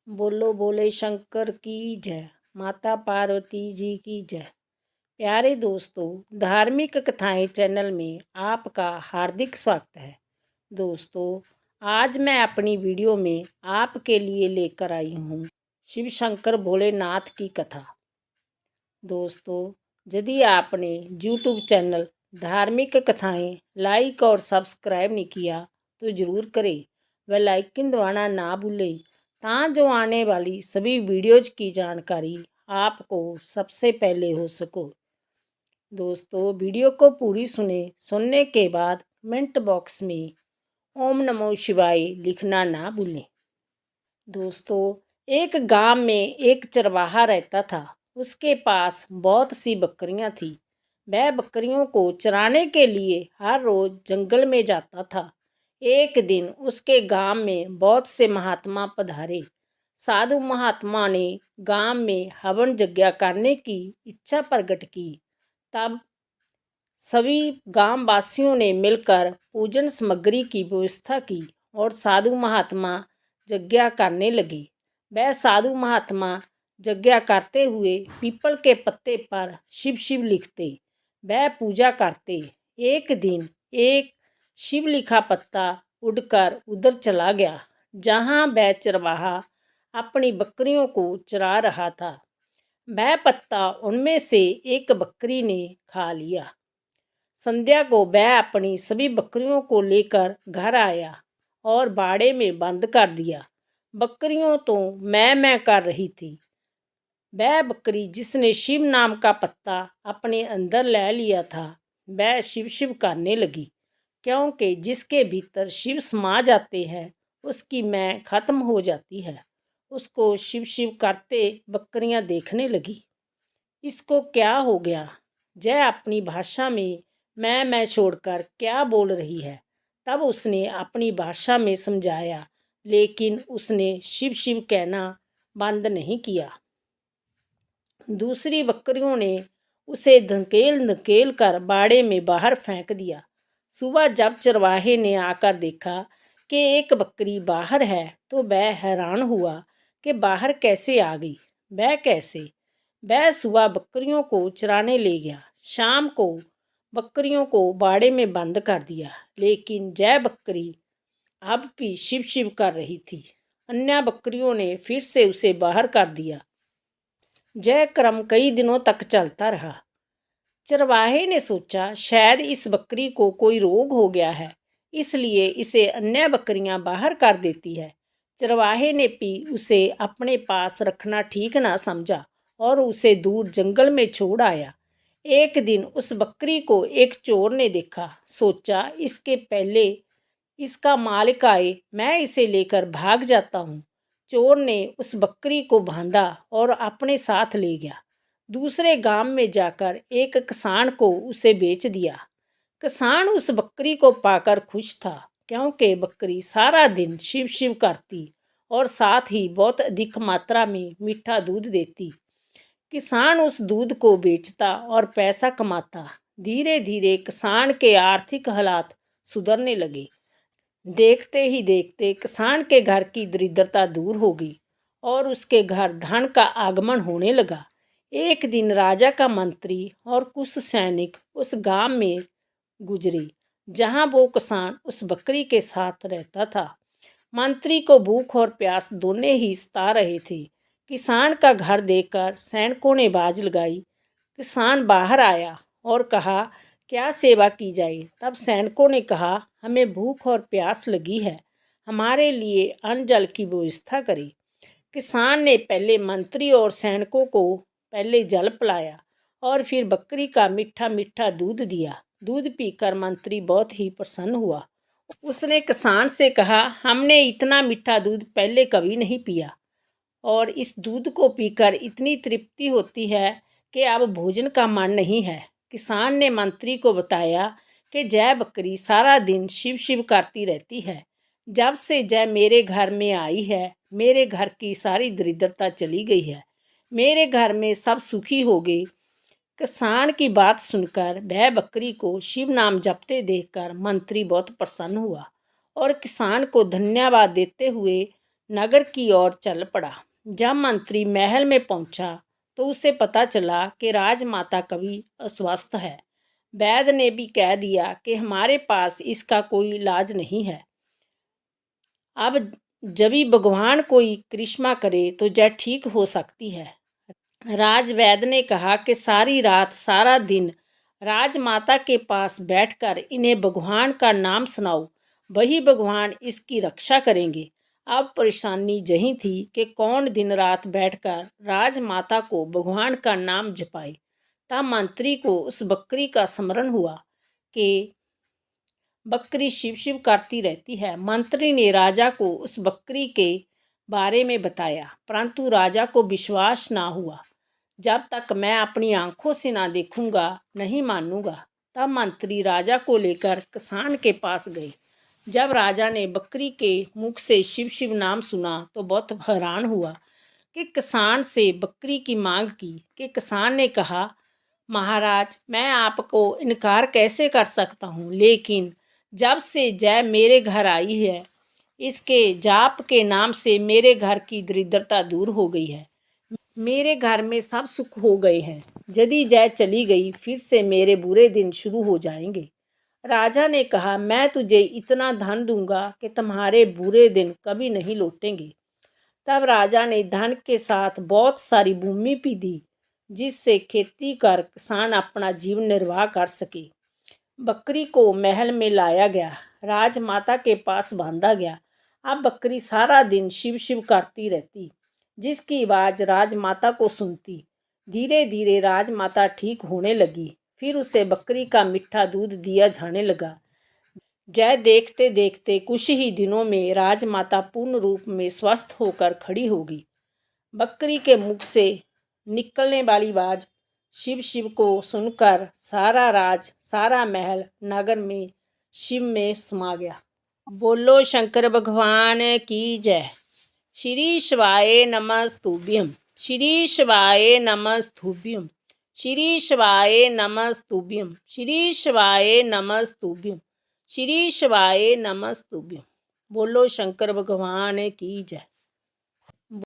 बोलो बोले शंकर की जय। माता पार्वती जी की जय। प्यारे दोस्तों, धार्मिक कथाएं चैनल में आपका हार्दिक स्वागत है। दोस्तों, आज मैं अपनी वीडियो में आपके लिए लेकर आई हूँ शिव शंकर भोलेनाथ की कथा। दोस्तों, यदि आपने यूट्यूब चैनल धार्मिक कथाएं लाइक और सब्सक्राइब नहीं किया तो ज़रूर करें। बेल आइकन दबाना ना भूलें जो आने वाली सभी वीडियोज की जानकारी आपको सबसे पहले हो सको। दोस्तों, वीडियो को पूरी सुनने के बाद कमेंट बॉक्स में ओम नमो शिवाय लिखना ना भूलें। दोस्तों, एक गांव में एक चरवाहा रहता था। उसके पास बहुत सी बकरियां थी। वह बकरियों को चराने के लिए हर रोज जंगल में जाता था। एक दिन उसके गांव में बहुत से महात्मा पधारे। साधु महात्मा ने गांव में हवन यज्ञ करने की इच्छा प्रकट की। तब सभी गांव वासियों ने मिलकर पूजन सामग्री की व्यवस्था की और साधु महात्मा यज्ञ करने लगे। वह साधु महात्मा यज्ञ करते हुए पीपल के पत्ते पर शिव शिव लिखते। वह पूजा करते। एक दिन एक शिव लिखा पत्ता उड़कर उधर चला गया जहाँ वह चरवाहा अपनी बकरियों को चरा रहा था। वह पत्ता उनमें से एक बकरी ने खा लिया। संध्या को वह अपनी सभी बकरियों को लेकर घर आया और बाड़े में बंद कर दिया। बकरियों तो मैं कर रही थी। वह बकरी जिसने शिव नाम का पत्ता अपने अंदर ले लिया था वह शिव शिव करने लगी, क्योंकि जिसके भीतर शिव समा जाते हैं उसकी मैं खत्म हो जाती है। उसको शिव शिव करते बकरियां देखने लगी। इसको क्या हो गया? जय अपनी भाषा में मैं छोड़कर क्या बोल रही है? तब उसने अपनी भाषा में समझाया, लेकिन उसने शिव शिव कहना बंद नहीं किया। दूसरी बकरियों ने उसे धकेल धकेल कर बाड़े में बाहर फेंक दिया। सुबह जब चरवाहे ने आकर देखा कि एक बकरी बाहर है तो वह हैरान हुआ कि बाहर कैसे आ गई। वह सुबह बकरियों को चराने ले गया। शाम को बकरियों को बाड़े में बंद कर दिया, लेकिन जय बकरी अब भी शिव शिव कर रही थी। अन्य बकरियों ने फिर से उसे बाहर कर दिया। यह क्रम कई दिनों तक चलता रहा। चरवाहे ने सोचा शायद इस बकरी को कोई रोग हो गया है, इसलिए इसे अन्य बकरियां बाहर कर देती है। चरवाहे ने भी उसे अपने पास रखना ठीक ना समझा और उसे दूर जंगल में छोड़ आया। एक दिन उस बकरी को एक चोर ने देखा। सोचा इसके पहले इसका मालिक आए मैं इसे लेकर भाग जाता हूँ। चोर ने उस बकरी को बांधा और अपने साथ ले गया। दूसरे गांव में जाकर एक किसान को उसे बेच दिया। किसान उस बकरी को पाकर खुश था, क्योंकि बकरी सारा दिन शिव शिव करती और साथ ही बहुत अधिक मात्रा में मीठा दूध देती। किसान उस दूध को बेचता और पैसा कमाता। धीरे धीरे किसान के आर्थिक हालात सुधरने लगे। देखते ही देखते किसान के घर की दरिद्रता दूर हो गई और उसके घर धन का आगमन होने लगा। एक दिन राजा का मंत्री और कुछ सैनिक उस गांव में गुजरे जहां वो किसान उस बकरी के साथ रहता था। मंत्री को भूख और प्यास दोनों ही सता रहे थे। किसान का घर देखकर सैनिकों ने बाज लगाई। किसान बाहर आया और कहा, क्या सेवा की जाए? तब सैनिकों ने कहा, हमें भूख और प्यास लगी है, हमारे लिए अन्न जल की व्यवस्था करें। किसान ने पहले मंत्री और सैनिकों को पहले जल पिलाया और फिर बकरी का मीठा मीठा दूध दिया। दूध पीकर मंत्री बहुत ही प्रसन्न हुआ। उसने किसान से कहा, हमने इतना मीठा दूध पहले कभी नहीं पिया और इस दूध को पीकर इतनी तृप्ति होती है कि अब भोजन का मन नहीं है। किसान ने मंत्री को बताया कि जय बकरी सारा दिन शिव शिव करती रहती है। जब से जय मेरे घर में आई है, मेरे घर की सारी दरिद्रता चली गई है, मेरे घर में सब सुखी हो गए। किसान की बात सुनकर वह बकरी को शिव नाम जपते देखकर मंत्री बहुत प्रसन्न हुआ और किसान को धन्यवाद देते हुए नगर की ओर चल पड़ा। जब मंत्री महल में पहुंचा तो उसे पता चला कि राजमाता कभी अस्वस्थ है। वैद्य ने भी कह दिया कि हमारे पास इसका कोई इलाज नहीं है। अब जब भी भगवान कोई करिश्मा करे तो जय ठीक हो सकती है। राजवैद्य ने कहा कि सारी रात सारा दिन राजमाता के पास बैठकर इन्हें भगवान का नाम सुनाओ, वही भगवान इसकी रक्षा करेंगे। अब परेशानी यही थी कि कौन दिन रात बैठकर राजमाता को भगवान का नाम जपाए। तब मंत्री को उस बकरी का स्मरण हुआ कि बकरी शिव शिव करती रहती है। मंत्री ने राजा को उस बकरी के बारे में बताया, परंतु राजा को विश्वास ना हुआ। जब तक मैं अपनी आंखों से ना देखूंगा नहीं मानूंगा। तब मंत्री राजा को लेकर किसान के पास गए। जब राजा ने बकरी के मुख से शिव शिव नाम सुना तो बहुत हैरान हुआ कि किसान से बकरी की मांग की। कि किसान ने कहा, महाराज, मैं आपको इनकार कैसे कर सकता हूँ, लेकिन जब से जय मेरे घर आई है, इसके जाप के नाम से मेरे घर की दरिद्रता दूर हो गई है। मेरे घर में सब सुख हो गए हैं। यदि जय चली गई फिर से मेरे बुरे दिन शुरू हो जाएंगे। राजा ने कहा, मैं तुझे इतना धन दूंगा कि तुम्हारे बुरे दिन कभी नहीं लौटेंगे। तब राजा ने धन के साथ बहुत सारी भूमि भी दी, जिससे खेती कर किसान अपना जीवन निर्वाह कर सके। बकरी को महल में लाया गया, राजमाता के पास बांधा गया। अब बकरी सारा दिन शिव शिव करती रहती, जिसकी आवाज़ राजमाता को सुनती। धीरे धीरे राजमाता ठीक होने लगी। फिर उसे बकरी का मीठा दूध दिया जाने लगा। जय देखते देखते कुछ ही दिनों में राजमाता पूर्ण रूप में स्वस्थ होकर खड़ी हो गई। बकरी के मुख से निकलने वाली आवाज़ शिव शिव को सुनकर सारा राज, सारा महल नगर में शिव में समा गया। बोलो शंकर भगवान की जय। श्री शिवाय नमस्तुभ्यं, श्री शिवाय नमस्तुभ्यं, श्री शिवाय नमस्तुभ्यं, श्री शिवाय नमस्तुभ्यं, श्री शिवाय नमस्तुभ्यं। बोलो शंकर भगवान की जय।